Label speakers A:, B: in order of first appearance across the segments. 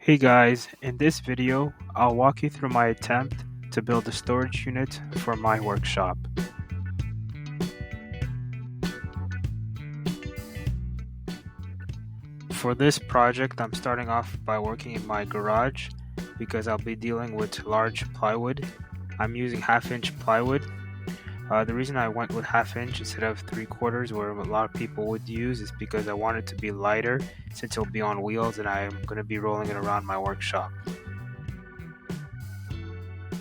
A: Hey guys, in this video, I'll walk you through my attempt to build a storage unit for my workshop. For this project, I'm starting off by working in my garage because I'll be dealing with large plywood. I'm using 1/2-inch plywood. The reason I went with 1/2 inch instead of 3/4 where a lot of people would use is because I want it to be lighter since it'll be on wheels and I'm going to be rolling it around my workshop.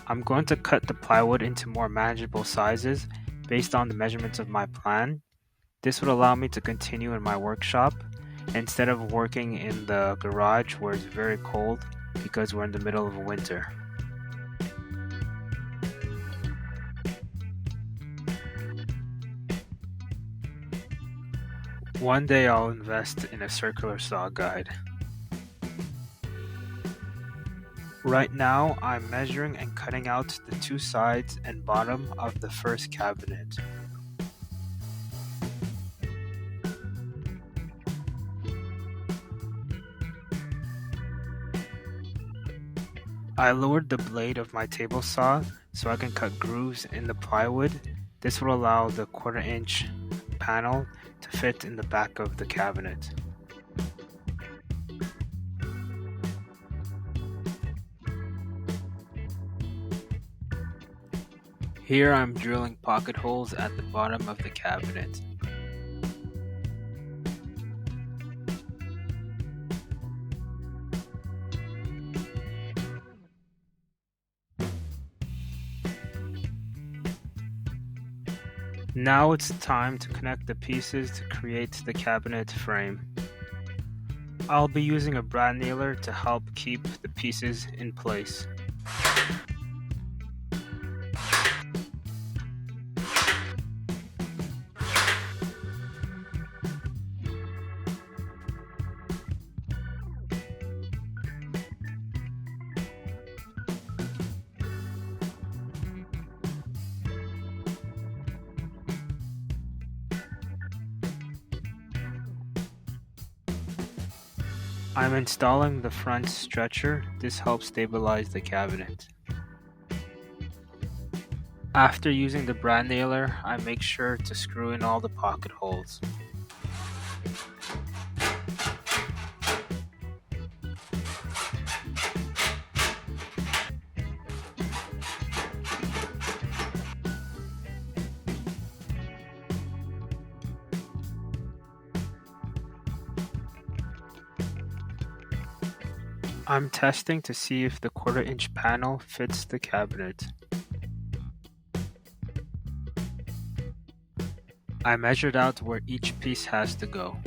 A: I'm going to cut the plywood into more manageable sizes based on the measurements of my plan. This would allow me to continue in my workshop instead of working in the garage where it's very cold because we're in the middle of winter. One day I'll invest in a circular saw guide. Right now, I'm measuring and cutting out the two sides and bottom of the first cabinet. I lowered the blade of my table saw so I can cut grooves in the plywood. This will allow the 1/4-inch panel to fit in the back of the cabinet. Here I'm drilling pocket holes at the bottom of the cabinet. Now it's time to connect the pieces to create the cabinet frame. I'll be using a brad nailer to help keep the pieces in place. I'm installing the front stretcher. This helps stabilize the cabinet. After using the brad nailer, I make sure to screw in all the pocket holes. I'm testing to see if the 1/4-inch panel fits the cabinet. I measured out where each piece has to go.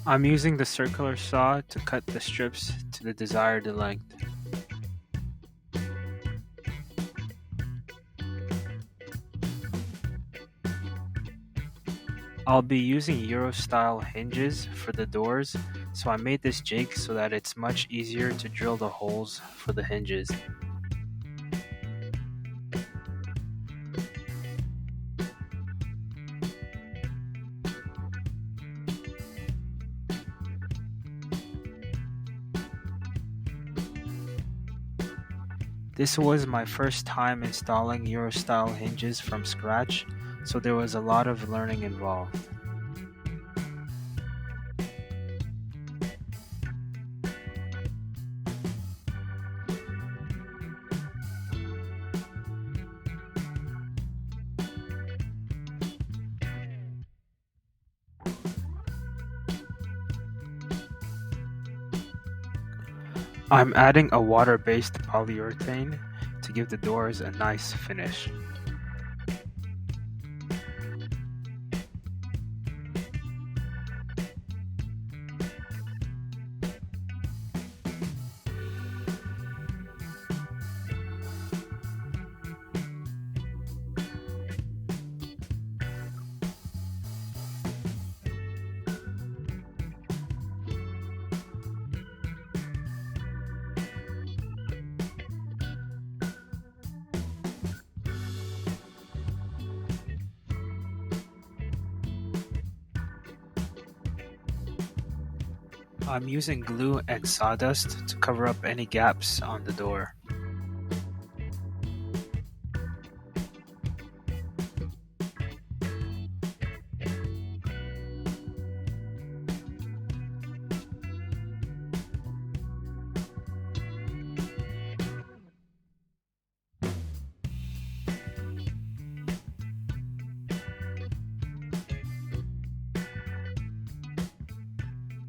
A: I'm using the circular saw to cut the strips to the desired length. I'll be using Euro-style hinges for the doors, so I made this jig so that it's much easier to drill the holes for the hinges. This was my first time installing Euro-style hinges from scratch, so there was a lot of learning involved. I'm adding a water-based polyurethane to give the doors a nice finish. I'm using glue and sawdust to cover up any gaps on the door.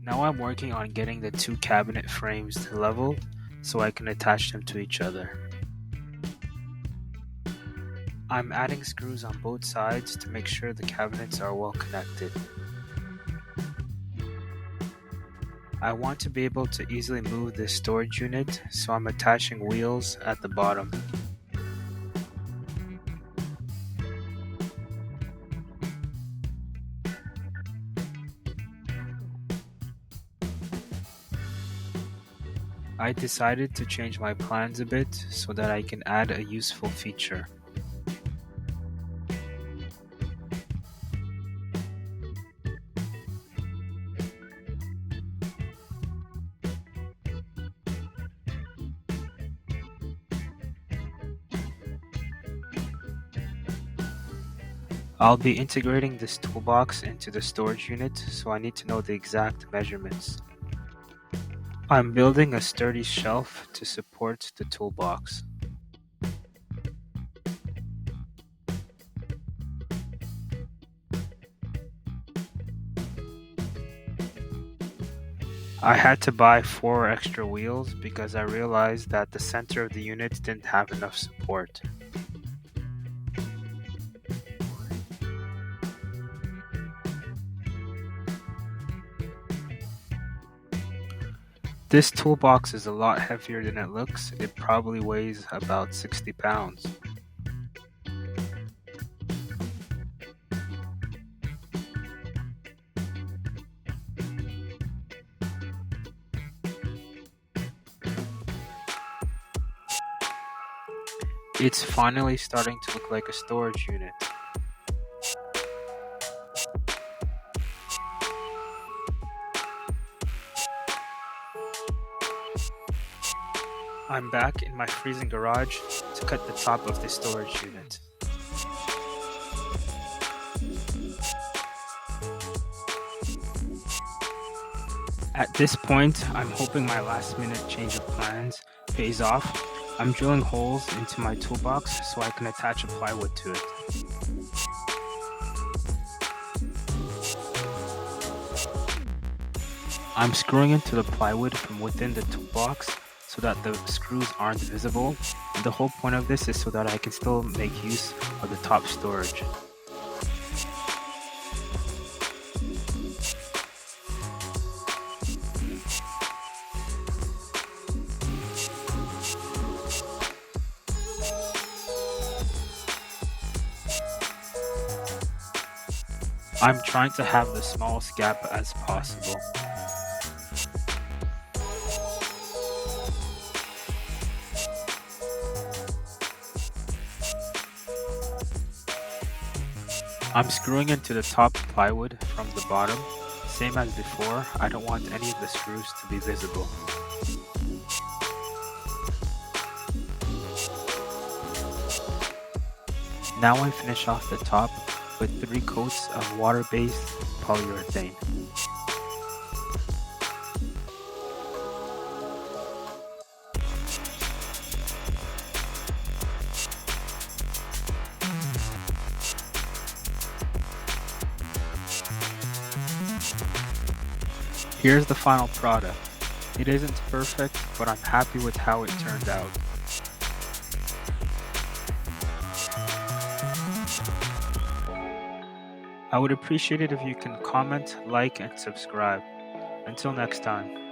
A: Now I'm working on getting the two cabinet frames level so I can attach them to each other. I'm adding screws on both sides to make sure the cabinets are well connected. I want to be able to easily move this storage unit, so I'm attaching wheels at the bottom. I decided to change my plans a bit so that I can add a useful feature. I'll be integrating this toolbox into the storage unit, so I need to know the exact measurements. I'm building a sturdy shelf to support the toolbox. I had to buy 4 extra wheels because I realized that the center of the unit didn't have enough support. This toolbox is a lot heavier than it looks. It probably weighs about 60 pounds. It's finally starting to look like a storage unit. I'm back in my freezing garage to cut the top of the storage unit. At this point, I'm hoping my last minute change of plans pays off. I'm drilling holes into my toolbox so I can attach a plywood to it. I'm screwing into the plywood from within the toolbox so that the screws aren't visible, and the whole point of this is so that I can still make use of the top storage. I'm trying to have the smallest gap as possible. I'm screwing into the top plywood from the bottom. Same as before, I don't want any of the screws to be visible. Now I finish off the top with 3 coats of water-based polyurethane. Here's the final product. It isn't perfect, but I'm happy with how it turned out. I would appreciate it if you can comment, like, and subscribe. Until next time.